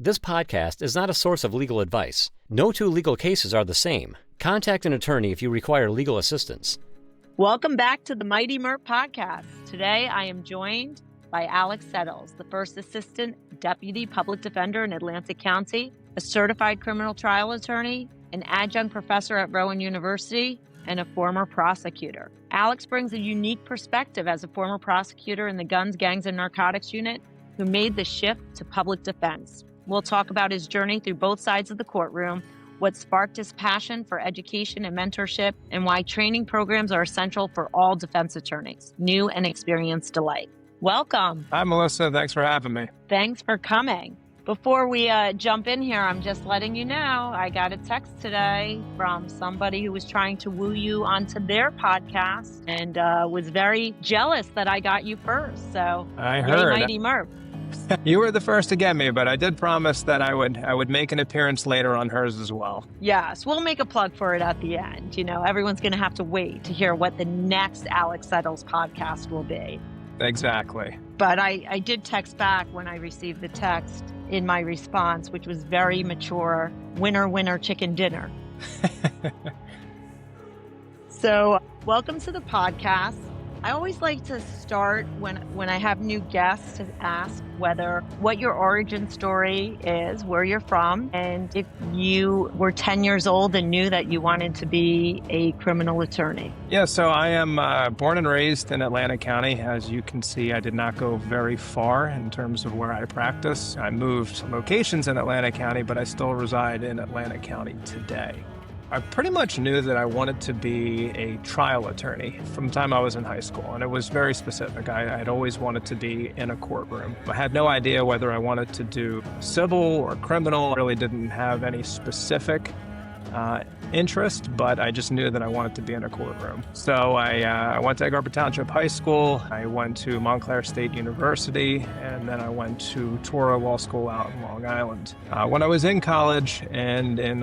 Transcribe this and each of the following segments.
This podcast is not a source of legal advice. No two legal cases are the same. Contact an attorney if you require legal assistance. Welcome back to the Mighty Merp podcast. Today I am joined by Alex Settles, the first assistant deputy public defender in Atlantic County, a certified criminal trial attorney, an adjunct professor at Rowan University, and a former prosecutor. Alex brings a unique perspective as a former prosecutor in the Guns, Gangs, and Narcotics Unit who made the shift to public defense. We'll talk about his journey through both sides of the courtroom, what sparked his passion for education and mentorship, and why training programs are essential for all defense attorneys, new and experienced alike. Welcome. Hi, Melissa. Thanks for having me. Thanks for coming. Before we jump in here, I'm just letting you know, I got a text today from somebody who was trying to woo you onto their podcast and was very jealous that I got you first. So, I heard. Yay, Mighty Merp. You were the first to get me, but I did promise that I would make an appearance later on hers as well. Yes, we'll make a plug for it at the end. You know, everyone's going to have to wait to hear what the next Alex Settles podcast will be. Exactly. But I did text back when I received the text in my response, which was very mature, winner, winner, chicken dinner. So welcome to the podcast. I always like to start when I have new guests to ask what your origin story is, where you're from, and if you were 10 years old and knew that you wanted to be a criminal attorney. Yeah, so I am born and raised in Atlantic County. As you can see, I did not go very far in terms of where I practice. I moved locations in Atlantic County, but I still reside in Atlantic County today. I pretty much knew that I wanted to be a trial attorney from the time I was in high school, and it was very specific. I'd always wanted to be in a courtroom. I had no idea whether I wanted to do civil or criminal. I really didn't have any specific interest, but I just knew that I wanted to be in a courtroom. So I went to Egg Harbor Township High School, I went to Montclair State University, and then I went to Toro Law School out in Long Island. When I was in college and in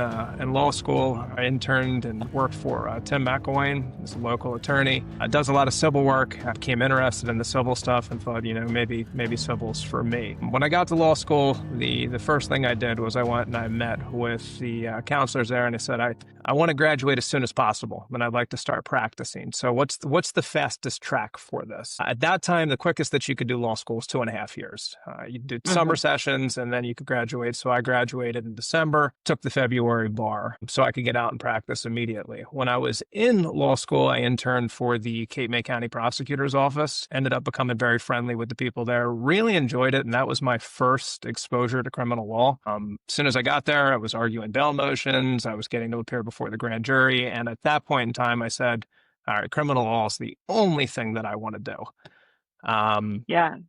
law school, I interned and worked for Tim McElwain, who's a local attorney. Does a lot of civil work. I became interested in the civil stuff and thought, maybe civil's for me. When I got to law school, the first thing I did was I went and I met with the counselors there, and I said, I want to graduate as soon as possible, and I'd like to start practicing. So what's the fastest track for this? At that time, the quickest that you could do law school was 2.5 years. You did summer sessions, and then you could graduate. So I graduated in December, took the February bar, so I could get out and practice immediately. When I was in law school, I interned for the Cape May County Prosecutor's Office, ended up becoming very friendly with the people there, really enjoyed it, and that was my first exposure to criminal law. As soon as I got there, I was arguing bail motions, I was getting to appear before the grand jury. And at that point in time, I said, all right, criminal law is the only thing that I want to do.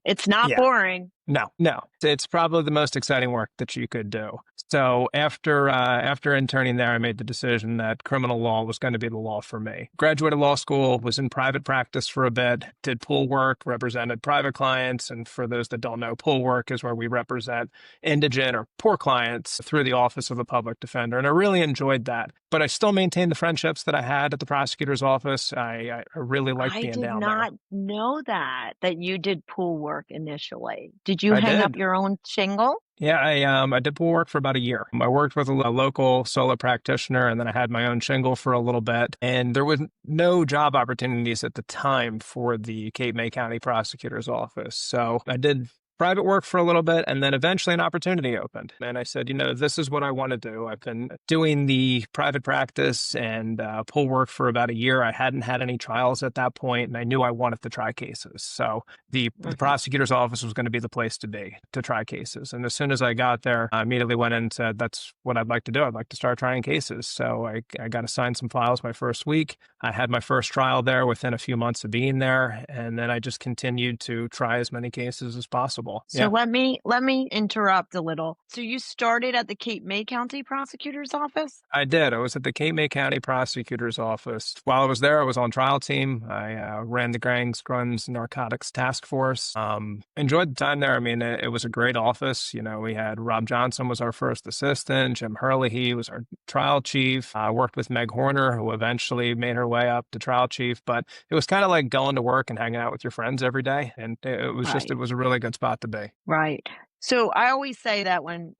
It's not boring. No. It's probably the most exciting work that you could do. So after interning there, I made the decision that criminal law was going to be the law for me. Graduated law school, was in private practice for a bit, did pool work, represented private clients. And for those that don't know, pool work is where we represent indigent or poor clients through the Office of a Public Defender. And I really enjoyed that. But I still maintained the friendships that I had at the prosecutor's office. I really liked being down there. I did not know that you did pool work initially. Did you hang up your own shingle? Yeah, I did pool work for about a year. I worked with a local solo practitioner, and then I had my own shingle for a little bit. And there was no job opportunities at the time for the Cape May County Prosecutor's Office. So I did private work for a little bit, and then eventually an opportunity opened. And I said, this is what I want to do. I've been doing the private practice and pool work for about a year. I hadn't had any trials at that point, and I knew I wanted to try cases. So the prosecutor's office was going to be the place to be to try cases. And as soon as I got there, I immediately went in and said, that's what I'd like to do. I'd like to start trying cases. So I got assigned some files my first week. I had my first trial there within a few months of being there. And then I just continued to try as many cases as possible. So let me interrupt a little. So you started at the Cape May County Prosecutor's Office? I did. I was at the Cape May County Prosecutor's Office. While I was there, I was on trial team. I ran the Gangs, Guns, Narcotics Task Force. Enjoyed the time there. I mean, it was a great office. We had Rob Johnson was our first assistant. Jim Hurley was our trial chief. I worked with Meg Horner, who eventually made her way up to trial chief. But it was kind of like going to work and hanging out with your friends every day. And it was it was a really good spot to be. Right. So I always say that when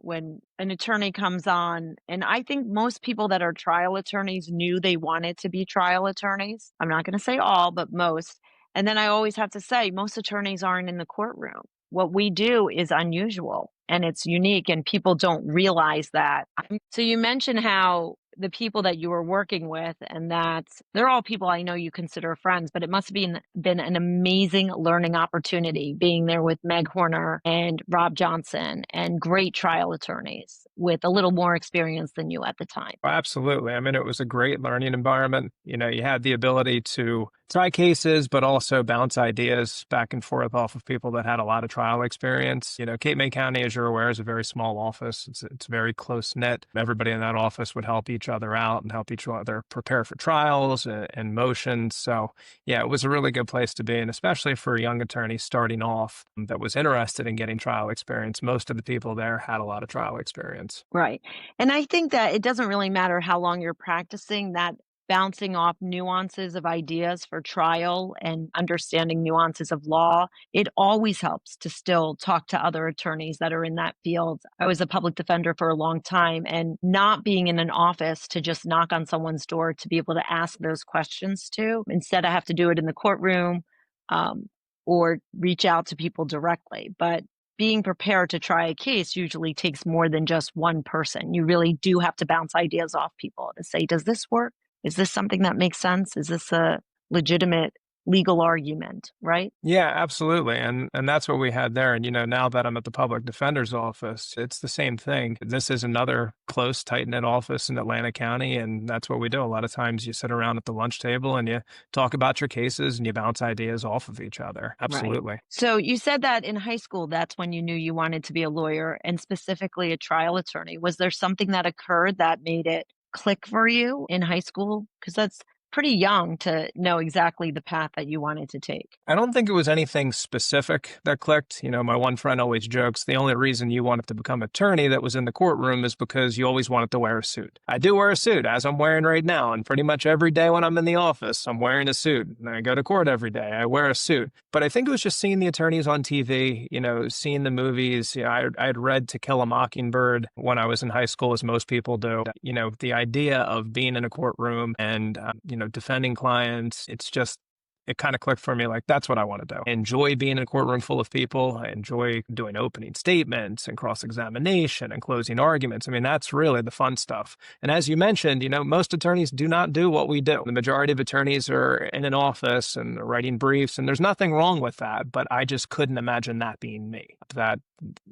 an attorney comes on, and I think most people that are trial attorneys knew they wanted to be trial attorneys. I'm not going to say all, but most. And then I always have to say most attorneys aren't in the courtroom. What we do is unusual and it's unique, and people don't realize that. So you mentioned how the people that you were working with, and that they're all people I know you consider friends, but it must have been an amazing learning opportunity being there with Meg Horner and Rob Johnson and great trial attorneys with a little more experience than you at the time. Absolutely. I mean, it was a great learning environment. You had the ability to try cases, but also bounce ideas back and forth off of people that had a lot of trial experience. Cape May County, as you're aware, is a very small office. It's very close knit. Everybody in that office would help each other out and help each other prepare for trials and motions. So, yeah, it was a really good place to be. And especially for a young attorney starting off that was interested in getting trial experience, most of the people there had a lot of trial experience. Right. And I think that it doesn't really matter how long you're practicing, that bouncing off nuances of ideas for trial and understanding nuances of law, it always helps to still talk to other attorneys that are in that field. I was a public defender for a long time, and not being in an office to just knock on someone's door to be able to ask those questions to. Instead, I have to do it in the courtroom, or reach out to people directly. But being prepared to try a case usually takes more than just one person. You really do have to bounce ideas off people to say, does this work? Is this something that makes sense? Is this a legitimate legal argument, right? Yeah, absolutely. And that's what we had there. And now that I'm at the public defender's office, it's the same thing. This is another close, tight-knit office in Atlanta County, and that's what we do. A lot of times you sit around at the lunch table and you talk about your cases and you bounce ideas off of each other. Absolutely. Right. So you said that in high school, that's when you knew you wanted to be a lawyer, and specifically a trial attorney. Was there something that occurred that made it click for you in high school? Because that's pretty young to know exactly the path that you wanted to take. I don't think it was anything specific that clicked. My one friend always jokes, the only reason you wanted to become an attorney that was in the courtroom is because you always wanted to wear a suit. I do wear a suit, as I'm wearing right now, and pretty much every day when I'm in the office, I'm wearing a suit. And I go to court every day, I wear a suit. But I think it was just seeing the attorneys on TV, seeing the movies. I had read To Kill a Mockingbird when I was in high school, as most people do. The idea of being in a courtroom and, defending clients, it kind of clicked for me, like, that's what I want to do. I enjoy being in a courtroom full of people. I enjoy doing opening statements and cross-examination and closing arguments. I mean, that's really the fun stuff. And as you mentioned, most attorneys do not do what we do. The majority of attorneys are in an office and writing briefs, and there's nothing wrong with that, but I just couldn't imagine that being me. That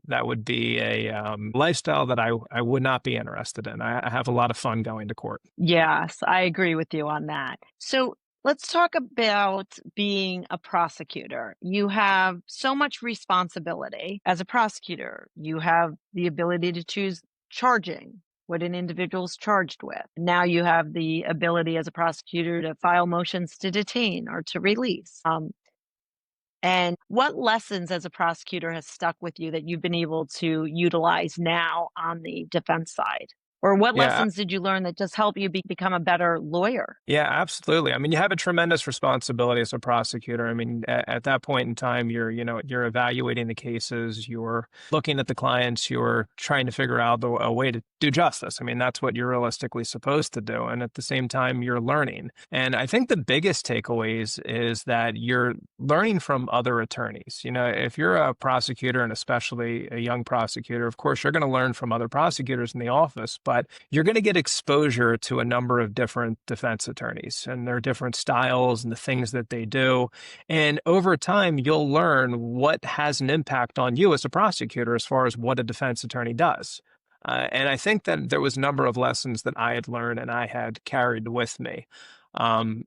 would be a lifestyle that I would not be interested in. I have a lot of fun going to court. Yes, I agree with you on that. So let's talk about being a prosecutor. You have so much responsibility as a prosecutor. You have the ability to choose charging, what an individual is charged with. Now you have the ability as a prosecutor to file motions to detain or to release. And what lessons as a prosecutor has stuck with you that you've been able to utilize now on the defense side? Or what lessons did you learn that just help you become a better lawyer? Yeah, absolutely. I mean, you have a tremendous responsibility as a prosecutor. I mean, at that point in time, you're evaluating the cases, you're looking at the clients, you're trying to figure out a way to do justice. I mean, that's what you're realistically supposed to do. And at the same time, you're learning. And I think the biggest takeaways is that you're learning from other attorneys. If you're a prosecutor, and especially a young prosecutor, of course, you're going to learn from other prosecutors in the office, but you're going to get exposure to a number of different defense attorneys and their different styles and the things that they do. And over time, you'll learn what has an impact on you as a prosecutor as far as what a defense attorney does. And I think that there was a number of lessons that I had learned and I had carried with me. Lou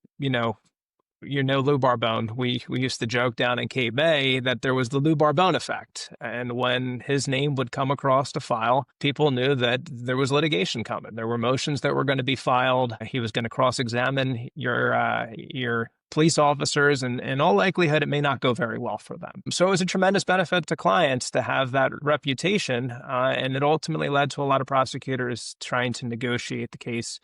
Barbone. We used to joke down in Cape May that there was the Lou Barbone effect. And when his name would come across the file, people knew that there was litigation coming. There were motions that were going to be filed. He was going to cross-examine your police officers, and in all likelihood, it may not go very well for them. So it was a tremendous benefit to clients to have that reputation, and it ultimately led to a lot of prosecutors trying to negotiate the case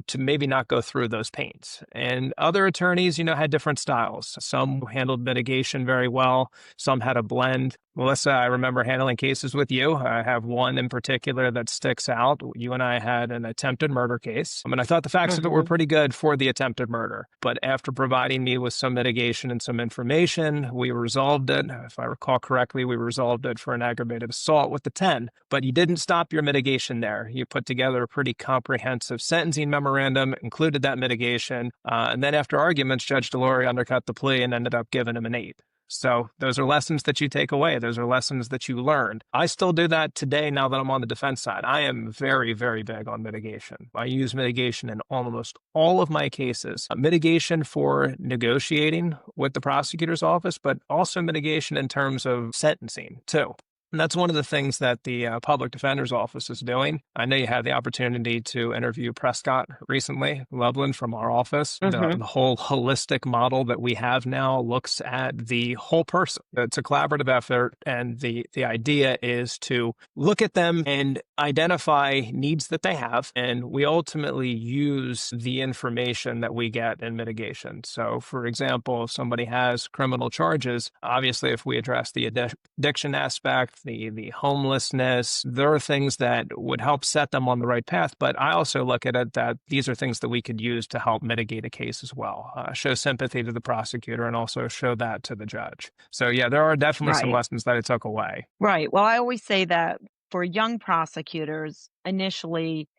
to maybe not go through those pains. And other attorneys, had different styles. Some handled mitigation very well. Some had a blend. Melissa, I remember handling cases with you. I have one in particular that sticks out. You and I had an attempted murder case. I mean, I thought the facts of it were pretty good for the attempted murder. But after providing me with some mitigation and some information, we resolved it. If I recall correctly, we resolved it for an aggravated assault with the 10. But you didn't stop your mitigation there. You put together a pretty comprehensive sentencing memorandum, included that mitigation. And then after arguments, Judge Delory undercut the plea and ended up giving him an 8. So those are lessons that you take away. Those are lessons that you learned. I still do that today now that I'm on the defense side. I am very, very big on mitigation. I use mitigation in almost all of my cases. Mitigation for negotiating with the prosecutor's office, but also mitigation in terms of sentencing too. And that's one of the things that the public defender's office is doing. I know you had the opportunity to interview Prescott recently, Loveland from our office. The whole holistic model that we have now looks at the whole person. It's a collaborative effort, and the idea is to look at them and identify needs that they have, and we ultimately use the information that we get in mitigation. So, for example, if somebody has criminal charges, obviously if we address the addiction aspect, the homelessness, there are things that would help set them on the right path. But I also look at it that these are things that we could use to help mitigate a case as well, show sympathy to the prosecutor and also show that to the judge. So yeah, there are definitely some lessons that I took away. Right. Well, I always say that for young prosecutors, initially,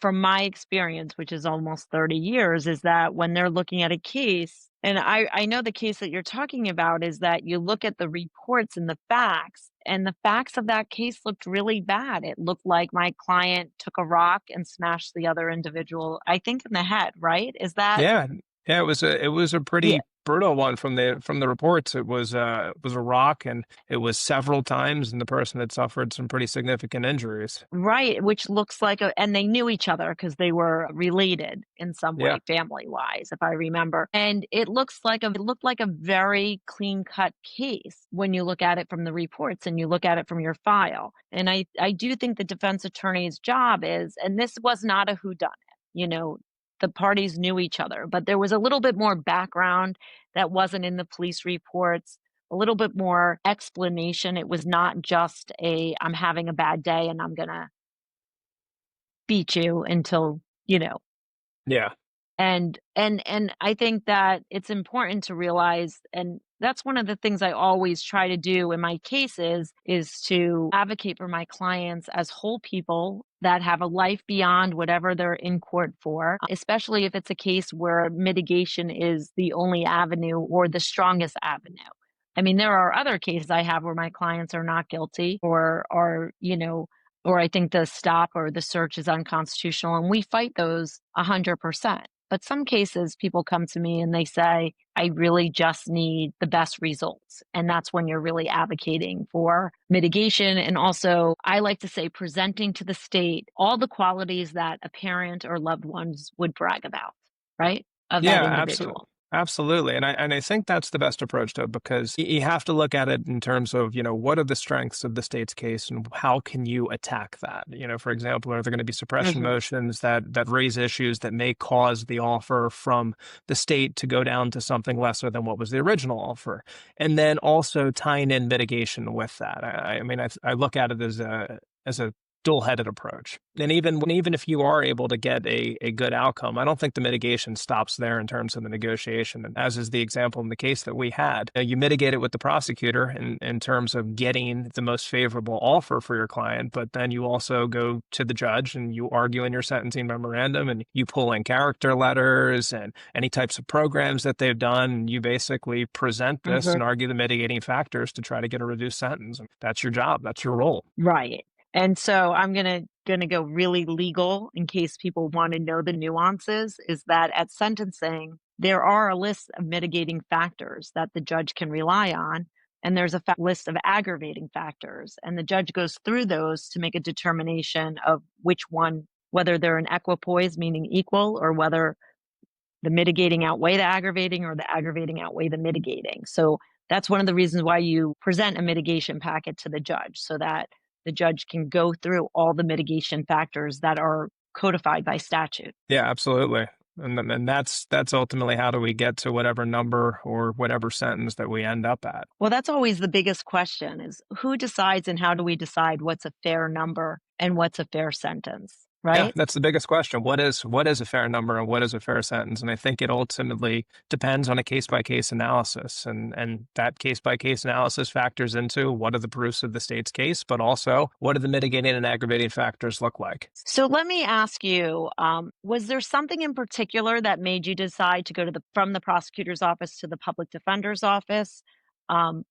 from my experience, which is almost 30 years, is that when they're looking at a case, and I know the case that you're talking about is that you look at the reports and the facts of that case looked really bad. It looked like my client took a rock and smashed the other individual, I think, in the head, right? Is that? Yeah. Yeah, it was a pretty brutal one from the reports. It was a rock, and it was several times, and the person had suffered some pretty significant injuries. Right, which looks like and they knew each other because they were related in some way, family-wise, if I remember. And it looked like a very clean-cut case when you look at it from the reports and you look at it from your file. And I do think the defense attorney's job is, and this was not a whodunit, the parties knew each other, but there was a little bit more background that wasn't in the police reports, a little bit more explanation. It was not just I'm having a bad day and I'm going to beat you until, Yeah. And I think that it's important to realize, and that's one of the things I always try to do in my cases, is to advocate for my clients as whole people that have a life beyond whatever they're in court for, especially if it's a case where mitigation is the only avenue or the strongest avenue. I mean, there are other cases I have where my clients are not guilty or are, or I think the stop or the search is unconstitutional, and we fight those 100%. But some cases, people come to me and they say, I really just need the best results. And that's when you're really advocating for mitigation. And also, I like to say, presenting to the state all the qualities that a parent or loved ones would brag about, right? Of that individual. Absolutely. And I think that's the best approach to it, because you have to look at it in terms of, what are the strengths of the state's case and how can you attack that? For example, are there going to be suppression motions that raise issues that may cause the offer from the state to go down to something lesser than what was the original offer? And then also tying in mitigation with that. I look at it as a dual-headed approach. And even if you are able to get a good outcome, I don't think the mitigation stops there in terms of the negotiation. And as is the example in the case that we had, you mitigate it with the prosecutor in terms of getting the most favorable offer for your client, but then you also go to the judge and you argue in your sentencing memorandum and you pull in character letters and any types of programs that they've done. And you basically present this and argue the mitigating factors to try to get a reduced sentence. And that's your job. That's your role. Right. And so I'm going to go really legal in case people want to know the nuances, is that at sentencing, there are a list of mitigating factors that the judge can rely on. And there's a list of aggravating factors. And the judge goes through those to make a determination of which one, whether they're an equipoise, meaning equal, or whether the mitigating outweigh the aggravating or the aggravating outweigh the mitigating. So that's one of the reasons why you present a mitigation packet to the judge, so that the judge can go through all the mitigation factors that are codified by statute. Yeah, absolutely. And that's ultimately how do we get to whatever number or whatever sentence that we end up at. Well, that's always the biggest question is who decides and how do we decide what's a fair number and what's a fair sentence, Yeah, right? that's the biggest question. What is a fair number and what is a fair sentence? And I think it ultimately depends on a case by case analysis. And that case by case analysis factors into what are the proofs of the state's case, but also what do the mitigating and aggravating factors look like? So let me ask you, was there something in particular that made you decide to go to from the prosecutor's office to the public defender's office? Um,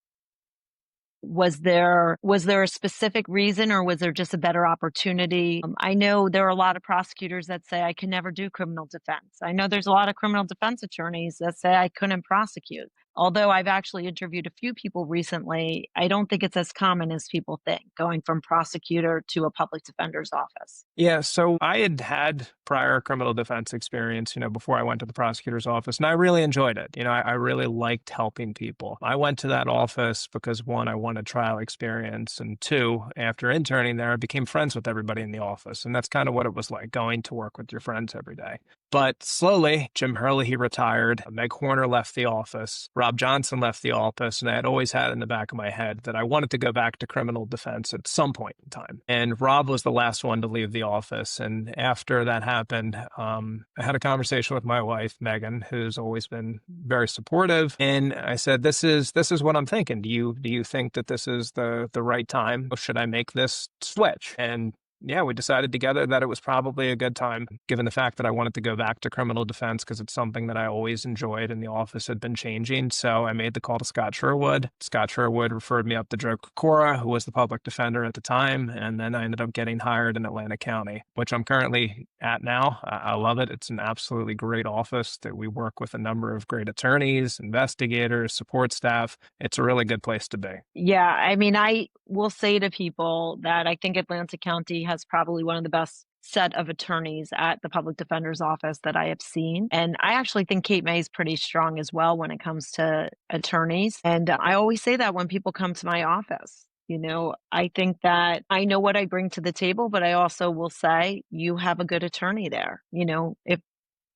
was there a specific reason or was there just a better opportunity? I know there are a lot of prosecutors that say I can never do criminal defense. I know there's a lot of criminal defense attorneys that say I couldn't prosecute. Although I've actually interviewed a few people recently, I don't think it's as common as people think, going from prosecutor to a public defender's office. Yeah, so I had prior criminal defense experience, before I went to the prosecutor's office, and I really enjoyed it. I really liked helping people. I went to that office because one, I wanted trial experience, and two, after interning there, I became friends with everybody in the office, and that's kind of what it was like, going to work with your friends every day. But slowly, Jim Hurley, he retired. Meg Horner left the office. Rob Johnson left the office. And I had always had in the back of my head that I wanted to go back to criminal defense at some point in time. And Rob was the last one to leave the office. And after that happened, I had a conversation with my wife, Megan, who's always been very supportive. And I said, this is what I'm thinking. Do you think that this is the right time? Or should I make this switch? And yeah, we decided together that it was probably a good time, given the fact that I wanted to go back to criminal defense because it's something that I always enjoyed and the office had been changing. So I made the call to Scott Sherwood. Scott Sherwood referred me up to Joe Kokora, who was the public defender at the time. And then I ended up getting hired in Atlanta County, which I'm currently at now. I love it. It's an absolutely great office that we work with a number of great attorneys, investigators, support staff. It's a really good place to be. Yeah, I mean, I will say to people that I think Atlanta County has probably one of the best set of attorneys at the public defender's office that I have seen. And I actually think Cape May is pretty strong as well when it comes to attorneys. And I always say that when people come to my office. I think that I know what I bring to the table, but I also will say you have a good attorney there,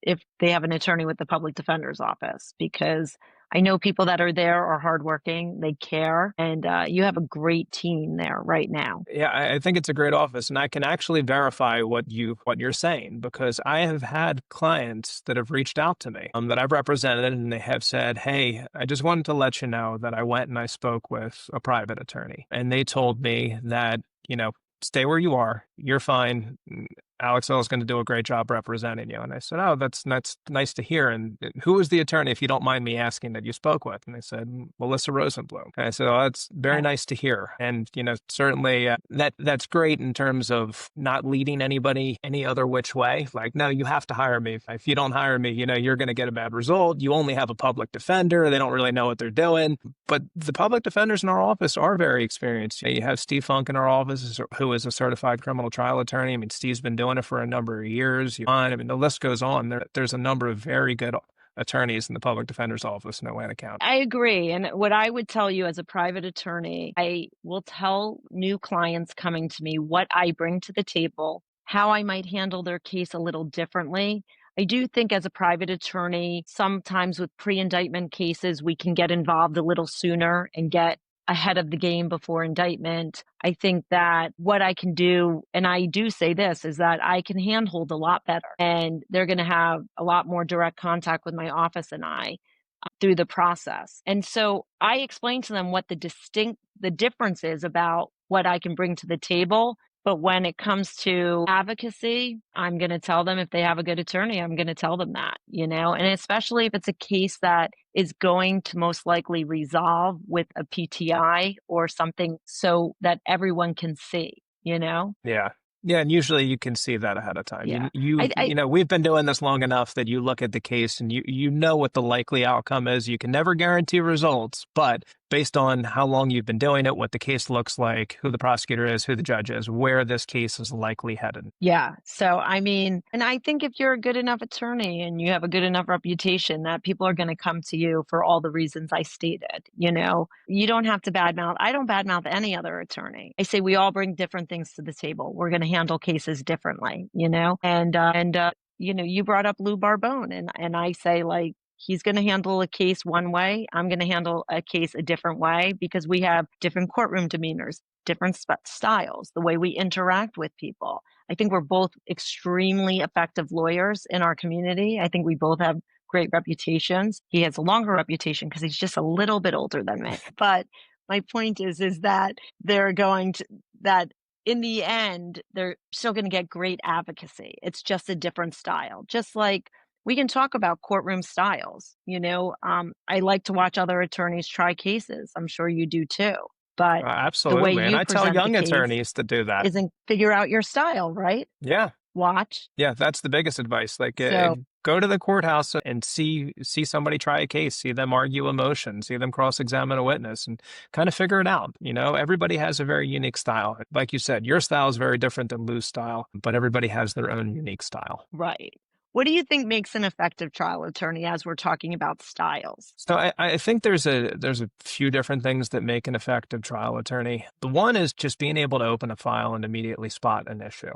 if they have an attorney with the public defender's office, because I know people that are there are hardworking, they care, and you have a great team there right now. Yeah, I think it's a great office, and I can actually verify what you're saying because I have had clients that have reached out to me that I've represented, and they have said, "Hey, I just wanted to let you know that I went and I spoke with a private attorney, and they told me that stay where you are, you're fine. Alex L is going to do a great job representing you." And I said, "Oh, that's nice to hear. And who was the attorney, if you don't mind me asking, that you spoke with?" And they said, "Melissa Rosenblum." And I said, "Oh, that's very nice to hear." And, certainly that's great in terms of not leading anybody any other which way. Like, no, you have to hire me. If you don't hire me, you're going to get a bad result. You only have a public defender. They don't really know what they're doing. But the public defenders in our office are very experienced. You have Steve Funk in our office, who is a certified criminal trial attorney. I mean, Steve's been doing it for a number of years. I mean, the list goes on. There's a number of very good attorneys in the public defender's office in Atlanta County. I agree. And what I would tell you as a private attorney, I will tell new clients coming to me what I bring to the table, how I might handle their case a little differently. I do think as a private attorney, sometimes with pre-indictment cases, we can get involved a little sooner and get ahead of the game before indictment. I think that what I can do, and I do say this, is that I can handhold a lot better, and they're going to have a lot more direct contact with my office and I through the process. And so I explain to them what the difference is about what I can bring to the table. But when it comes to advocacy, I'm going to tell them if they have a good attorney, I'm going to tell them that, and especially if it's a case that is going to most likely resolve with a PTI or something so that everyone can see, Yeah. Yeah, and usually you can see that ahead of time. Yeah. We've been doing this long enough that you look at the case and you know what the likely outcome is. You can never guarantee results, but based on how long you've been doing it, what the case looks like, who the prosecutor is, who the judge is, where this case is likely headed. Yeah. So, I mean, and I think if you're a good enough attorney and you have a good enough reputation, that people are going to come to you for all the reasons I stated. You don't have to badmouth. I don't badmouth any other attorney. I say we all bring different things to the table. We're going to handle cases differently, and you brought up Lou Barbone, and I say, like, he's going to handle a case one way. I'm going to handle a case a different way because we have different courtroom demeanors, different styles, the way we interact with people. I think we're both extremely effective lawyers in our community. I think we both have great reputations. He has a longer reputation because he's just a little bit older than me. But my point is that that in the end, they're still going to get great advocacy. It's just a different style. Just like we can talk about courtroom styles. I like to watch other attorneys try cases. I'm sure you do too. But the way absolutely. And you I tell present young the case attorneys to do that. isn't figure out your style, right? Yeah. Watch. Yeah, that's the biggest advice. Like, So go to the courthouse and see somebody try a case, see them argue a motion, see them cross-examine a witness, and kind of figure it out. Everybody has a very unique style. Like you said, your style is very different than Lou's style, but everybody has their own unique style. right. What do you think makes an effective trial attorney as we're talking about styles? So I think there's a few different things that make an effective trial attorney. The one is just being able to open a file and immediately spot an issue.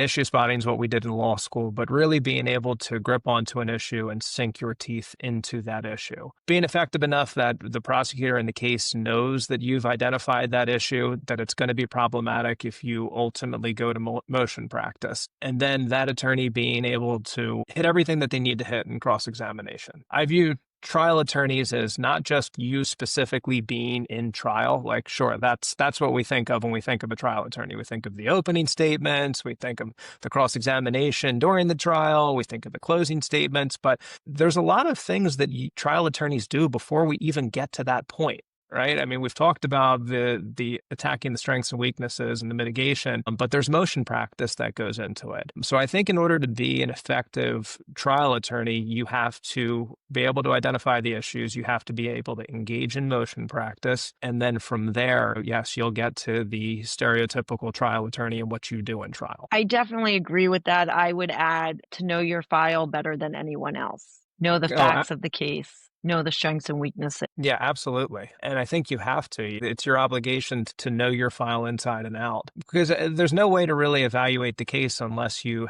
Issue spotting is what we did in law school, but really being able to grip onto an issue and sink your teeth into that issue. Being effective enough that the prosecutor in the case knows that you've identified that issue, that it's going to be problematic if you ultimately go to motion practice. And then that attorney being able to hit everything that they need to hit in cross-examination. I view trial attorneys as not just you specifically being in trial. Like, sure, that's what we think of when we think of a trial attorney. We think of the opening statements, we think of the cross-examination during the trial, we think of the closing statements, but there's a lot of things that trial attorneys do before we even get to that point. Right? I mean, we've talked about the attacking the strengths and weaknesses and the mitigation, but there's motion practice that goes into it. So I think in order to be an effective trial attorney, you have to be able to identify the issues. You have to be able to engage in motion practice. And then from there, yes, you'll get to the stereotypical trial attorney and what you do in trial. I definitely agree with that. I would add to know your file better than anyone else. Know the facts of the case. Know the strengths and weaknesses. Yeah, absolutely. And I think you have to. It's your obligation to know your file inside and out, because there's no way to really evaluate the case unless you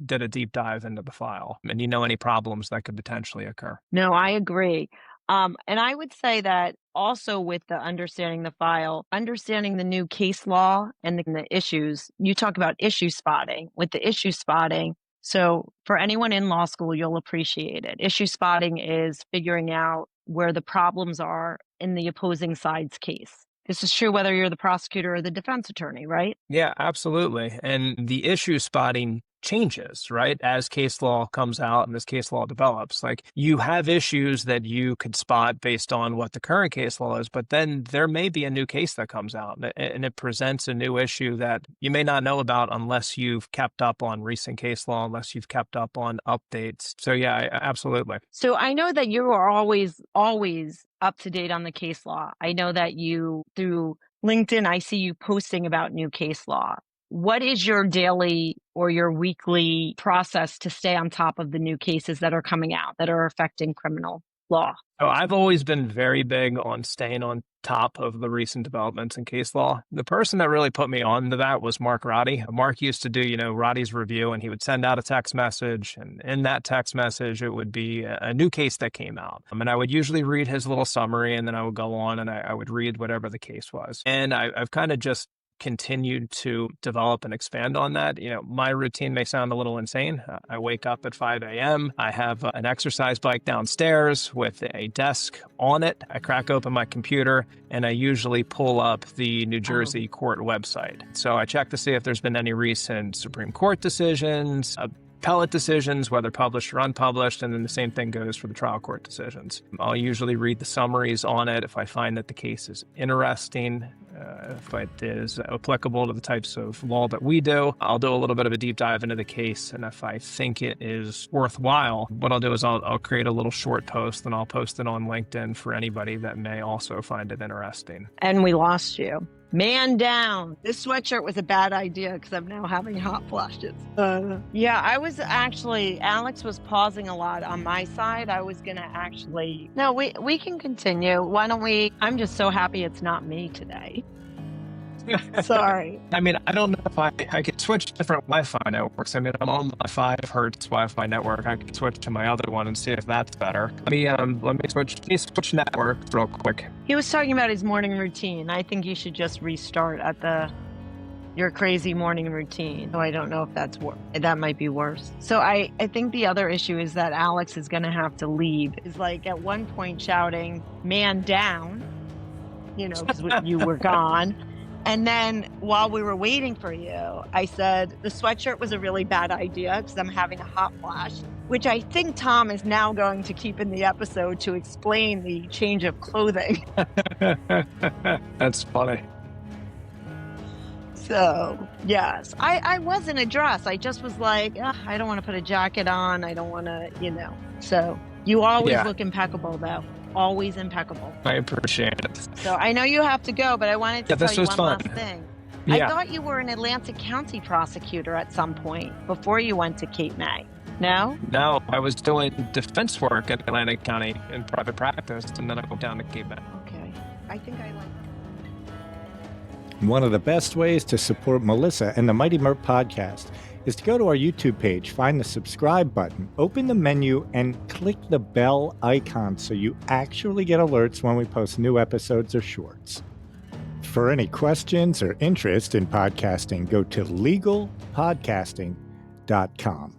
did a deep dive into the file and you know any problems that could potentially occur. No, I agree. And I would say that also with the understanding the file, understanding the new case law and the issues, you talk about issue spotting. With the issue spotting, so for anyone in law school, you'll appreciate it. Issue spotting is figuring out where the problems are in the opposing side's case. This is true whether you're the prosecutor or the defense attorney, right? Yeah, absolutely. And the issue spotting changes, right? As case law comes out and this case law develops, like you have issues that you could spot based on what the current case law is, but then there may be a new case that comes out and it presents a new issue that you may not know about unless you've kept up on recent case law, unless you've kept up on updates. So yeah, absolutely. So I know that you are always up to date on the case law. I know that you, through LinkedIn, I see you posting about new case law. What is your daily or your weekly process to stay on top of the new cases that are coming out that are affecting criminal law? So I've always been very big on staying on top of the recent developments in case law. The person that really put me on to that was Mark Roddy. Mark used to do, Roddy's review, and he would send out a text message, and in that text message, it would be a new case that came out. And I would usually read his little summary, and then I would go on and I would read whatever the case was. And I've kind of just continued to develop and expand on that. My routine may sound a little insane. I wake up at 5 a.m. I have an exercise bike downstairs with a desk on it. I crack open my computer and I usually pull up the New Jersey court website. So I check to see if there's been any recent Supreme Court decisions, appellate decisions, whether published or unpublished, and then the same thing goes for the trial court decisions. I'll usually read the summaries on it if I find that the case is interesting, if it is applicable to the types of law that we do. I'll do a little bit of a deep dive into the case, and if I think it is worthwhile, what I'll do is I'll create a little short post, and I'll post it on LinkedIn for anybody that may also find it interesting. And we lost you. Man down. This sweatshirt was a bad idea because I'm now having hot flashes. Yeah, Alex was pausing a lot on my side. I was going to no, we can continue. Why don't we? I'm just so happy it's not me today. Sorry. I mean, I don't know if I could switch different Wi-Fi networks. I mean, I'm on my 5 hertz Wi-Fi network. I could switch to my other one and see if that's better. Let me switch networks real quick. He was talking about his morning routine. I think you should just restart at your crazy morning routine. So I don't know if that might be worse. So I think the other issue is that Alex is going to have to leave. Is like at one point shouting, "Man down," because you were gone. And then while we were waiting for you, I said the sweatshirt was a really bad idea because I'm having a hot flash, which I think Tom is now going to keep in the episode to explain the change of clothing. That's funny. So, yes, I was in a dress. I just was like, I don't want to put a jacket on. I don't want to, So you always look impeccable, though. Always impeccable. I appreciate it. So I know you have to go, but I wanted to tell you one last thing. Yeah. I thought you were an Atlantic County prosecutor at some point before you went to Cape May. No? No, I was doing defense work in Atlantic County in private practice, and then I went down to Cape May. Okay. I think I like. One of the best ways to support Melissa and the Mighty Merp podcast is to go to our YouTube page, find the subscribe button, open the menu, and click the bell icon so you actually get alerts when we post new episodes or shorts. For any questions or interest in podcasting, go to legalpodcasting.com.